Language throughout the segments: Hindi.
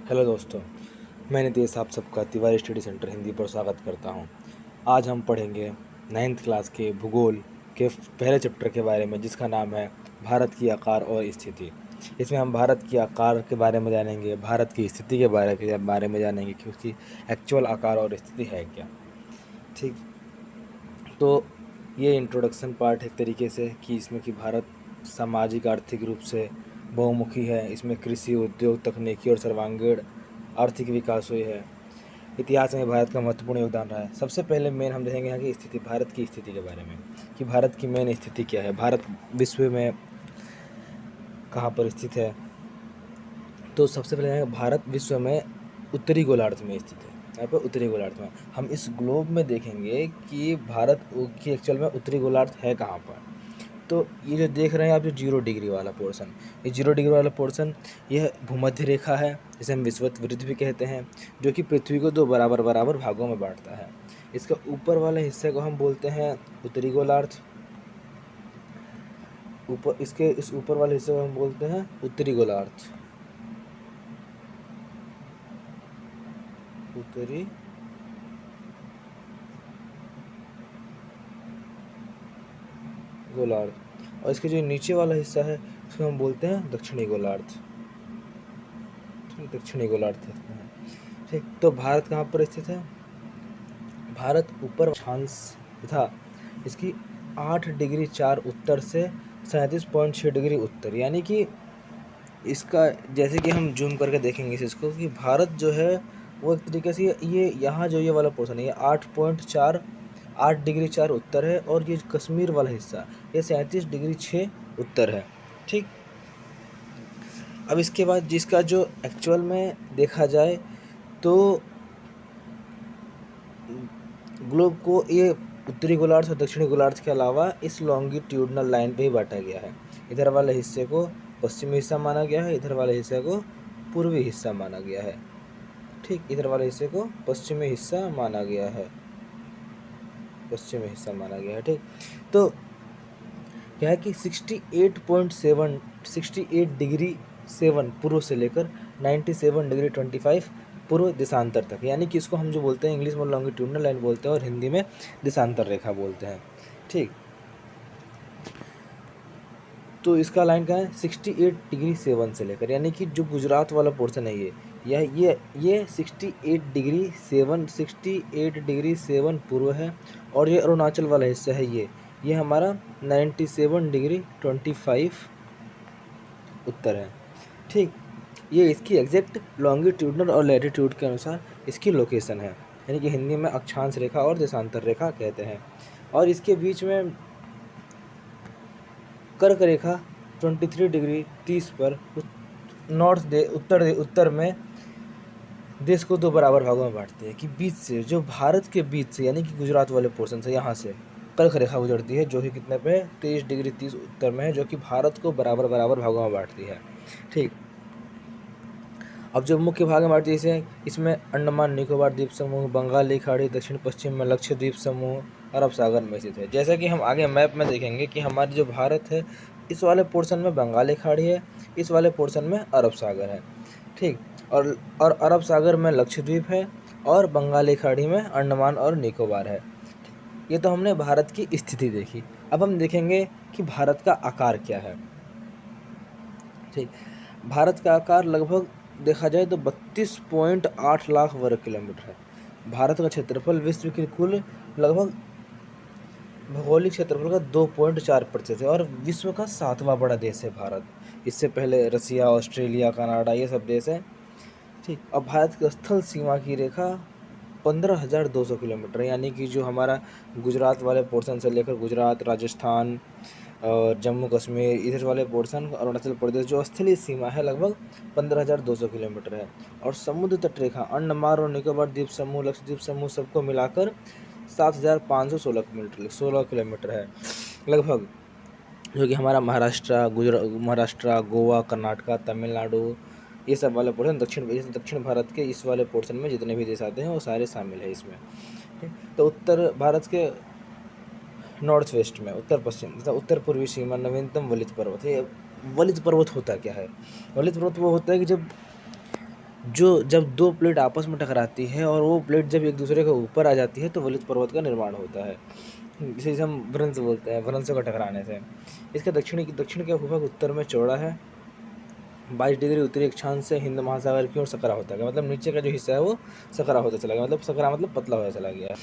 हेलो दोस्तों, मैं नितेश आप सबका तिवारी स्टडी सेंटर हिंदी पर स्वागत करता हूं। आज हम पढ़ेंगे 9th क्लास के भूगोल के पहले चैप्टर के बारे में, जिसका नाम है भारत की आकार और स्थिति। इसमें हम भारत की आकार के बारे में जानेंगे, भारत की स्थिति के बारे में जानेंगे कि उसकी एक्चुअल आकार और स्थिति है क्या। ठीक, तो ये इंट्रोडक्शन पार्ट है एक तरीके से कि इसमें कि भारत सामाजिक आर्थिक रूप से बहुमुखी है। इसमें कृषि, उद्योग, तकनीकी और सर्वांगीण आर्थिक विकास हुई है। इतिहास में भारत का महत्वपूर्ण योगदान रहा है। सबसे पहले मेन हम देखेंगे यहाँ की स्थिति, भारत की स्थिति के बारे में कि भारत की मेन स्थिति क्या है, भारत विश्व में कहाँ पर स्थित है। तो सबसे पहले भारत विश्व में उत्तरी गोलार्ध में स्थित है। यहाँ पर उत्तरी गोलार्ध में हम इस ग्लोब में देखेंगे कि भारत की एक्चुअल में उत्तरी गोलार्ध है कहाँ पर। तो ये जो देख रहे हैं आप, जो 0 डिग्री वाला पोर्शन, ये 0 डिग्री वाला पोर्शन यह भूमध्य रेखा है, जिसे हम विषुवत वृत्त भी कहते हैं, जो कि पृथ्वी को 2 बराबर बराबर भागों में बांटता है। इसका ऊपर वाले हिस्से को हम बोलते हैं उत्तरी गोलार्ध, इस ऊपर वाले हिस्से को हम बोलते हैं उत्तरी गोलार्ध, उत्तरी गोलार्ध। और इसके जो नीचे वाला हिस्सा है उसको हम बोलते हैं दक्षिणी गोलार्ध, दक्षिणी गोलार्ध कहते हैं। ठीक, तो भारत कहाँ पर स्थित है? भारत ऊपर अक्षांश तथा इसकी 8 डिग्री 4 उत्तर से 37.6 डिग्री उत्तर, यानी कि इसका जैसे कि हम जूम करके देखेंगे इसको कि भारत जो है वो एक तरीके से ये यहाँ जो ये वाला पोर्शन है ये 8 डिग्री 4 उत्तर है, और ये कश्मीर वाला हिस्सा ये 37 डिग्री 6 उत्तर है। ठीक, अब इसके बाद जिसका जो एक्चुअल में देखा जाए तो ग्लोब को ये उत्तरी गोलार्ध और दक्षिणी गोलार्ध के अलावा इस लॉन्गिट्यूडनल लाइन पे ही बांटा गया है। इधर वाले हिस्से को पश्चिमी हिस्सा माना गया है, इधर वाले हिस्से को पूर्वी हिस्सा माना गया है। ठीक, इधर वाले हिस्से को पश्चिमी हिस्सा माना गया है, पश्चिमी हिस्सा माना गया है। ठीक, तो क्या है कि 68 डिग्री 7 पूर्व से लेकर 97 डिग्री 25 पूर्व देशांतर तक, यानी कि इसको हम जो बोलते हैं इंग्लिश में लॉन्गिट्यूडनल लाइन बोलते हैं और हिंदी में देशांतर रेखा बोलते हैं। ठीक, तो इसका लाइन क्या है 68 डिग्री 7 से लेकर, यानी कि जो गुजरात वाला पोर्शन है ये 68 डिग्री 7 पूर्व है, और ये अरुणाचल वाला हिस्सा है ये हमारा 97 डिग्री 25 उत्तर है। ठीक, ये इसकी एग्जैक्ट लॉन्गिट्यूडनल और लैटिट्यूड के अनुसार इसकी लोकेशन है, यानी कि हिंदी में अक्षांश रेखा और देशांतर रेखा कहते हैं। और इसके बीच में कर्क रेखा 23 डिग्री 30 पर उत्तर में देश को 2 बराबर भागों में बांटती है कि बीच से, जो भारत के बीच से यानी कि गुजरात वाले पोर्शन से यहाँ से कर्क रेखा गुजरती है, जो कि कितने पे 23 डिग्री 30 उत्तर में है, जो कि भारत को बराबर बराबर भागों में बांटती है। ठीक, अब जो मुख्य भाग में बांटती है इसमें अंडमान निकोबार द्वीप समूह, बंगाली खाड़ी, दक्षिण पश्चिम में लक्षद्वीप समूह, अरब सागर में स्थित है। जैसा कि हम आगे मैप में देखेंगे कि हमारी जो भारत है इस वाले पोर्शन में बंगाली खाड़ी है, इस वाले पोर्शन में अरब सागर है। ठीक, और अरब सागर में लक्षद्वीप है और बंगाली खाड़ी में अंडमान और निकोबार है। ये तो हमने भारत की स्थिति देखी। अब हम देखेंगे कि भारत का आकार क्या है। ठीक, भारत का आकार लगभग देखा जाए तो 32.8 लाख वर्ग किलोमीटर है। भारत का क्षेत्रफल विश्व के कुल लगभग भौगोलिक क्षेत्रफल का 2.4% है, और विश्व का 7वां बड़ा देश है भारत। इससे पहले रसिया, ऑस्ट्रेलिया, कनाडा ये सब देश है। ठीक, अब भारत की स्थल सीमा की रेखा 15,200 किलोमीटर है, यानी कि जो हमारा गुजरात वाले पोर्शन से लेकर गुजरात, राजस्थान और जम्मू कश्मीर इधर वाले पोर्शन, अरुणाचल प्रदेश, जो स्थलीय सीमा है लगभग 15,200 किलोमीटर है। और समुद्र तट रेखा अंडमान और निकोबार द्वीप समूह, लक्षद्वीप समूह सबको मिलाकर 7,516 किलोमीटर है लगभग, जो कि हमारा महाराष्ट्र, गोवा, कर्नाटका, तमिलनाडु ये सब वाले पोर्शन दक्षिण भारत के इस वाले पोर्शन में जितने भी देश आते हैं वो सारे शामिल है इसमें। तो उत्तर भारत के नॉर्थ वेस्ट में, उत्तर पश्चिम तथा उत्तर पूर्वी सीमा नवीनतम वलित पर्वत है। वलित पर्वत होता क्या है? वलित पर्वत वो होता है कि जब जो जब दो प्लेट आपस में टकराती है और वो प्लेट जब एक दूसरे के ऊपर आ जाती है तो वलित पर्वत का निर्माण होता है, जिसे हम भ्रंश बोलते हैं, भ्रंशों का टकराने से। इसका दक्षिण का भूभाग उत्तर में चौड़ा है, 22 डिग्री उत्तरी अक्षांश से हिंद महासागर की ओर सकरा होता है, मतलब नीचे का जो हिस्सा है वो सकरा होता चला गया, मतलब सकरा मतलब पतला होता चला गया,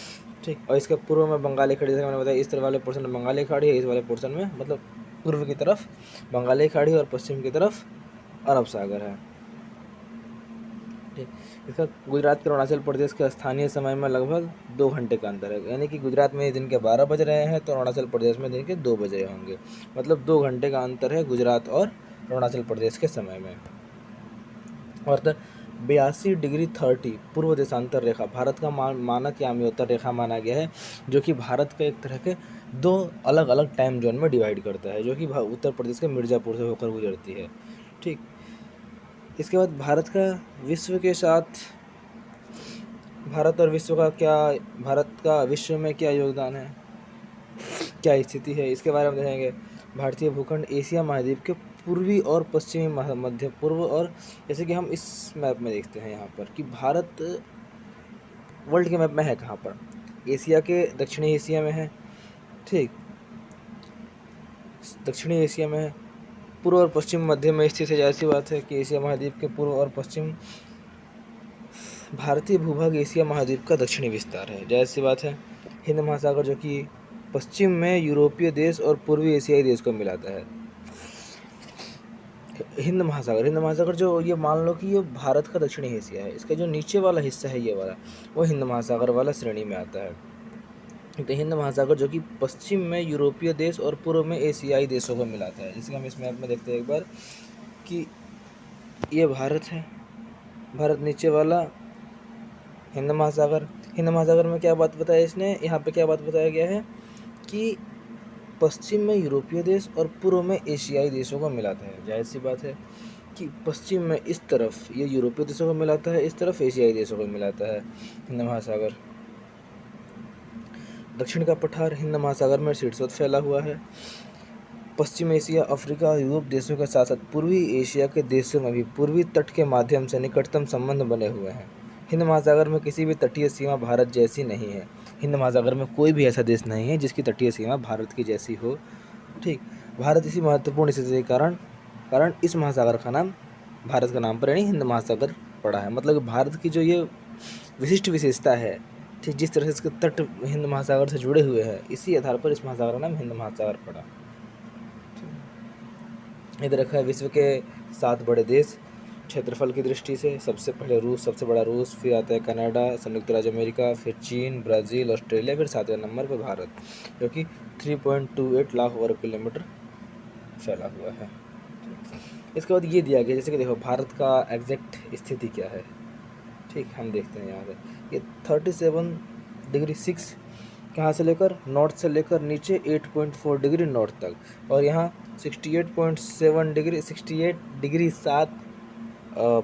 ठीक। और इसके पूर्व में बंगाली खाड़ी, जैसे मैंने बताया इस तरह वाले पोर्शन में बंगाली खाड़ी है, इस वाले पोर्शन में मतलब पूर्व की तरफ बंगाली खाड़ी और पश्चिम की तरफ अरब सागर है, ठीक। इसका गुजरात के अरुणाचल प्रदेश के स्थानीय समय में लगभग 2 घंटे का अंतर है, यानी कि गुजरात में दिन के 12 बज रहे हैं तो अरुणाचल प्रदेश में दिन के 2 बजे होंगे, मतलब 2 घंटे का अंतर है गुजरात और अरुणाचल प्रदेश के समय में। और 82 डिग्री 30 पूर्व देशांतर रेखा भारत का मानक याम्योत्तर रेखा माना गया है, जो कि भारत के एक तरह के 2 अलग अलग टाइम जोन में डिवाइड करता है, जो कि उत्तर प्रदेश के मिर्ज़ापुर से होकर गुजरती है, ठीक। इसके बाद भारत का विश्व के साथ भारत का विश्व में क्या योगदान है, क्या स्थिति है, इसके बारे में देखेंगे। भारतीय भूखंड एशिया महाद्वीप के पूर्वी और पश्चिमी मध्य पूर्व, और जैसे कि हम इस मैप में देखते हैं यहाँ पर कि भारत वर्ल्ड के मैप में है कहाँ पर, एशिया के दक्षिणी एशिया में है, ठीक, दक्षिणी एशिया में है, पूर्व और पश्चिम मध्य में स्थित है। ऐसी बात है कि एशिया महाद्वीप के पूर्व और पश्चिम, भारतीय भूभाग एशिया महाद्वीप का दक्षिणी विस्तार है, जैसी बात है। हिंद महासागर जो कि पश्चिम में यूरोपीय देश और पूर्वी एशियाई देश को मिलाता है। हिंद महासागर जो, ये मान लो कि ये भारत का दक्षिणी एशिया है, इसका जो नीचे वाला हिस्सा है ये वाला, वो हिंद महासागर वाला श्रेणी में आता है। तो हिंद महासागर जो कि पश्चिम में यूरोपीय देश और पूर्व में एशियाई देशों को मिलाता है, जिसके हम इस मैप में देखते हैं एक बार कि ये भारत है, भारत नीचे वाला हिंद महासागर में क्या बात बताया इसने, यहाँ पे क्या बात बताया गया है कि पश्चिम में यूरोपीय देश और पूर्व में एशियाई देशों को मिलाता है। जाहिर सी बात है कि पश्चिम में इस तरफ ये यूरोपीय देशों को मिलाता है, इस तरफ एशियाई देशों को मिलाता है हिंद महासागर। दक्षिण का पठार हिंद महासागर में शीर्षोत फैला हुआ है। पश्चिम एशिया, अफ्रीका और यूरोप देशों के साथ साथ पूर्वी एशिया के देशों में भी पूर्वी तट के माध्यम से निकटतम संबंध बने हुए हैं। हिंद महासागर में किसी भी तटीय सीमा भारत जैसी नहीं है। हिंद महासागर में कोई भी ऐसा देश नहीं है जिसकी तटीय सीमा भारत की जैसी हो, ठीक। भारत इसी महत्वपूर्ण स्थिति के कारण इस महासागर का नाम भारत का नाम पर यानी हिंद महासागर पड़ा है। मतलब भारत की जो ये विशिष्ट विशेषता है, ठीक, जिस तरह से इसके तट हिंद महासागर से जुड़े हुए हैं, इसी आधार पर इस महासागर का नाम हिंद महासागर पड़ा। इधर रखा है विश्व के 7 बड़े देश क्षेत्रफल की दृष्टि से। सबसे पहले रूस, सबसे बड़ा रूस, फिर आता है कनाडा, संयुक्त राज्य अमेरिका, फिर चीन, ब्राज़ील, ऑस्ट्रेलिया, फिर 7वें नंबर पर भारत, जो कि 3.28 लाख वर्ग किलोमीटर फैला हुआ है। इसके बाद ये दिया गया, जैसे कि देखो भारत का एग्जैक्ट स्थिति क्या है, ठीक, हम देखते हैं यहाँ से। ये 37 डिग्री 6 कहाँ से लेकर, नॉर्थ से लेकर नीचे 8.4 डिग्री नॉर्थ तक, और यहाँ 68.7 डिग्री 7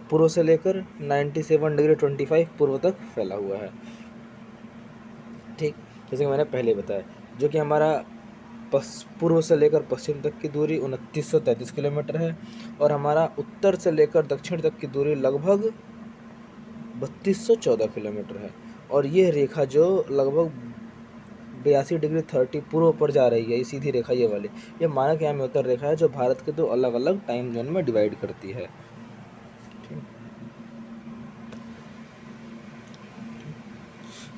पूर्व से लेकर 97 डिग्री 25 पूर्व तक फैला हुआ है, ठीक। जैसे कि मैंने पहले बताया, जो कि हमारा पूर्व से लेकर पश्चिम तक की दूरी 2933 किलोमीटर है, और हमारा उत्तर से लेकर दक्षिण तक की दूरी लगभग 3214 किलोमीटर है। और ये रेखा जो लगभग 82 डिग्री 30 पूर्व पर जा रही है, ये सीधी रेखा ये वाली, ये मानक याम्योत्तर रेखा है जो भारत के 2 अलग अलग टाइम जोन में डिवाइड करती है।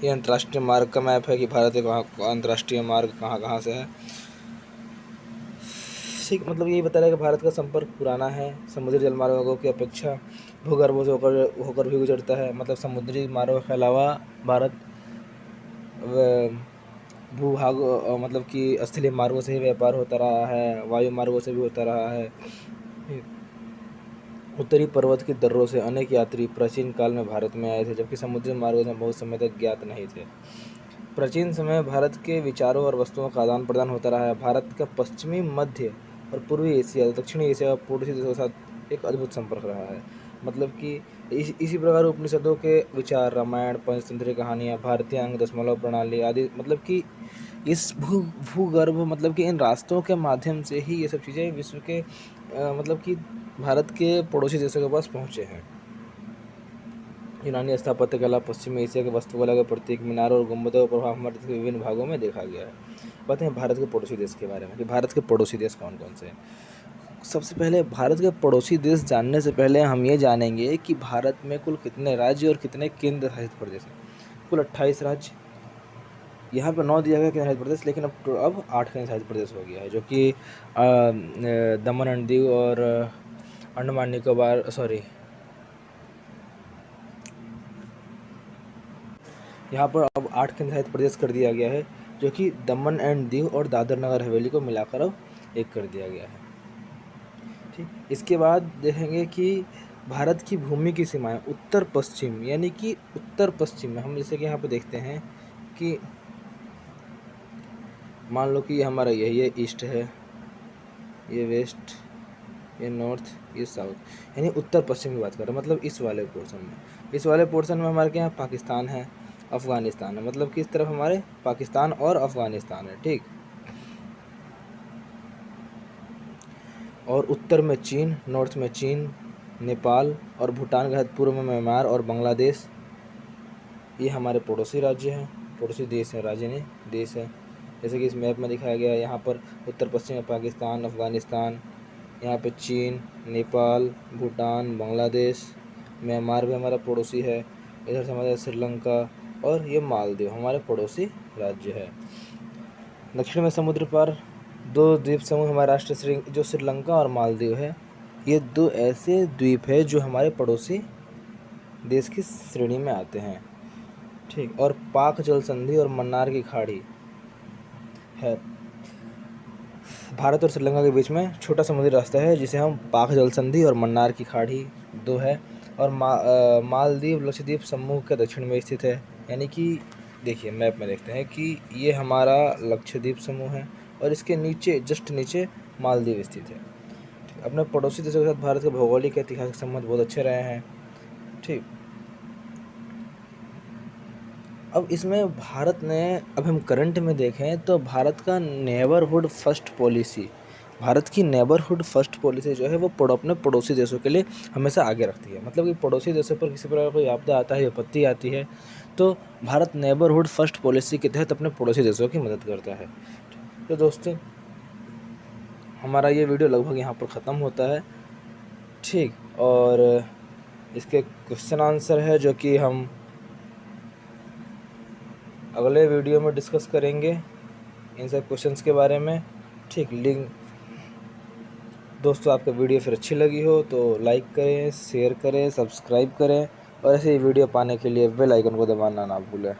ये अंतर्राष्ट्रीय मार्ग का मैप है कि भारत के अंतर्राष्ट्रीय मार्ग कहाँ कहाँ से है, ठीक। मतलब ये बता रहा है कि भारत का संपर्क पुराना है, समुद्री जलमार्गों की अपेक्षा भूगर्भों से होकर भी गुजरता है। मतलब समुद्री मार्गों के अलावा भारत भूभाग मतलब कि स्थलीय मार्गों से ही व्यापार होता रहा है, वायु मार्गों से भी होता रहा है। उत्तरी पर्वत की दर्रों से अनेक यात्री प्राचीन काल में भारत में आए थे, जबकि समुद्री मार्गों में बहुत समय तक ज्ञात नहीं थे। प्राचीन समय भारत के विचारों और वस्तुओं का आदान प्रदान होता रहा है। भारत का पश्चिमी, मध्य और पूर्वी एशिया, दक्षिणी एशिया और पड़ोसी देशों के साथ एक अद्भुत संपर्क रहा है। मतलब कि इसी प्रकार उपनिषदों के विचार, रामायण, पंचतंत्र कहानियाँ, भारतीय अंग दशमलव प्रणाली आदि, मतलब कि इस भूगर्भ मतलब कि इन रास्तों के माध्यम से ही ये सब चीज़ें विश्व के मतलब कि भारत के पड़ोसी देशों के पास पहुँचे हैं। यूनानी स्थापत्य कला, पश्चिमी एशिया के वास्तुकला के प्रतीक मीनारों और गुंबदों का प्रभाव हमारे देश के विभिन्न भागों में देखा गया है। बातें हैं भारत के पड़ोसी देश के बारे में कि भारत के पड़ोसी देश कौन कौन से हैं। सबसे पहले भारत के पड़ोसी देश जानने से पहले हम ये जानेंगे कि भारत में कुल कितने राज्य और कितने केंद्र शासित प्रदेश हैं। कुल 28 राज्य, यहाँ पर 9 दिया गया केंद्र शासित प्रदेश, लेकिन अब 8 केंद्र शासित प्रदेश हो गया है, जो कि दमन एंड दीव और अंडमान निकोबार यहाँ पर अब 8 केंद्र शासित प्रदेश कर दिया गया है, जो कि दमन एंड दीव और दादर नगर हवेली को मिलाकर अब एक कर दिया गया है। ठीक, इसके बाद देखेंगे कि भारत की भूमि की सीमाएं उत्तर पश्चिम, यानी कि उत्तर पश्चिम में हम जैसे कि यहाँ पे देखते हैं कि मान लो कि ये हमारा ये ईस्ट है, ये वेस्ट, ये नॉर्थ, ये साउथ, यानी उत्तर पश्चिम की बात कर रहे हैं। मतलब इस वाले पोर्शन में हमारे यहाँ पाकिस्तान है, अफ़गानिस्तान है, मतलब कि इस तरफ हमारे पाकिस्तान और अफ़गानिस्तान है। ठीक, और उत्तर में चीन, नॉर्थ में चीन, नेपाल और भूटान के साथ पूर्व में म्यांमार और बांग्लादेश, ये हमारे पड़ोसी राज्य हैं, पड़ोसी देश हैं, राज्य नहीं देश है। जैसे कि इस मैप में दिखाया गया है, यहाँ पर उत्तर पश्चिम में पाकिस्तान, अफ़गानिस्तान, यहाँ पे चीन, नेपाल, भूटान, बांग्लादेश, म्यांमार भी हमारा पड़ोसी है, इधर से हमारा श्रीलंका और ये मालदीव हमारे पड़ोसी राज्य है। दक्षिण में समुद्र पर 2 द्वीप समूह हमारे राष्ट्र जो श्रीलंका और मालदीव है, ये 2 ऐसे द्वीप है जो हमारे पड़ोसी देश की श्रेणी में आते हैं। ठीक, और पाक जल संधि और मन्नार की खाड़ी है। भारत और श्रीलंका के बीच में छोटा समुद्री रास्ता है, जिसे हम पाक जल संधि और मन्नार की खाड़ी 2 है। और मालदीव लक्षद्वीप समूह के दक्षिण में स्थित है, यानी कि देखिए मैप में देखते हैं कि ये हमारा लक्षद्वीप समूह है और इसके नीचे जस्ट नीचे मालदीव स्थित है। अपने पड़ोसी देशों के साथ भारत के भौगोलिक ऐतिहासिक संबंध बहुत अच्छे रहे हैं। ठीक, अब इसमें भारत ने, अब हम करंट में देखें तो भारत का नेबरहुड फर्स्ट पॉलिसी, भारत की नेबरहुड फर्स्ट पॉलिसी जो है वो अपने पड़ोसी देशों के लिए हमेशा आगे रखती है। मतलब कि पड़ोसी देशों पर किसी प्रकार कोई आपदा आता है, विपत्ति आती है, तो भारत नेबरहुड फर्स्ट पॉलिसी के तहत अपने पड़ोसी देशों की मदद करता है। तो दोस्तों, हमारा ये वीडियो लगभग यहाँ पर ख़त्म होता है। ठीक, और इसके क्वेश्चन आंसर है जो कि हम अगले वीडियो में डिस्कस करेंगे इन सब क्वेश्चंस के बारे में। ठीक, लिंक दोस्तों, आपको वीडियो फिर अच्छी लगी हो तो लाइक करें, शेयर करें, सब्सक्राइब करें और ऐसे ही वीडियो पाने के लिए बेल आइकन को दबाना ना भूलें।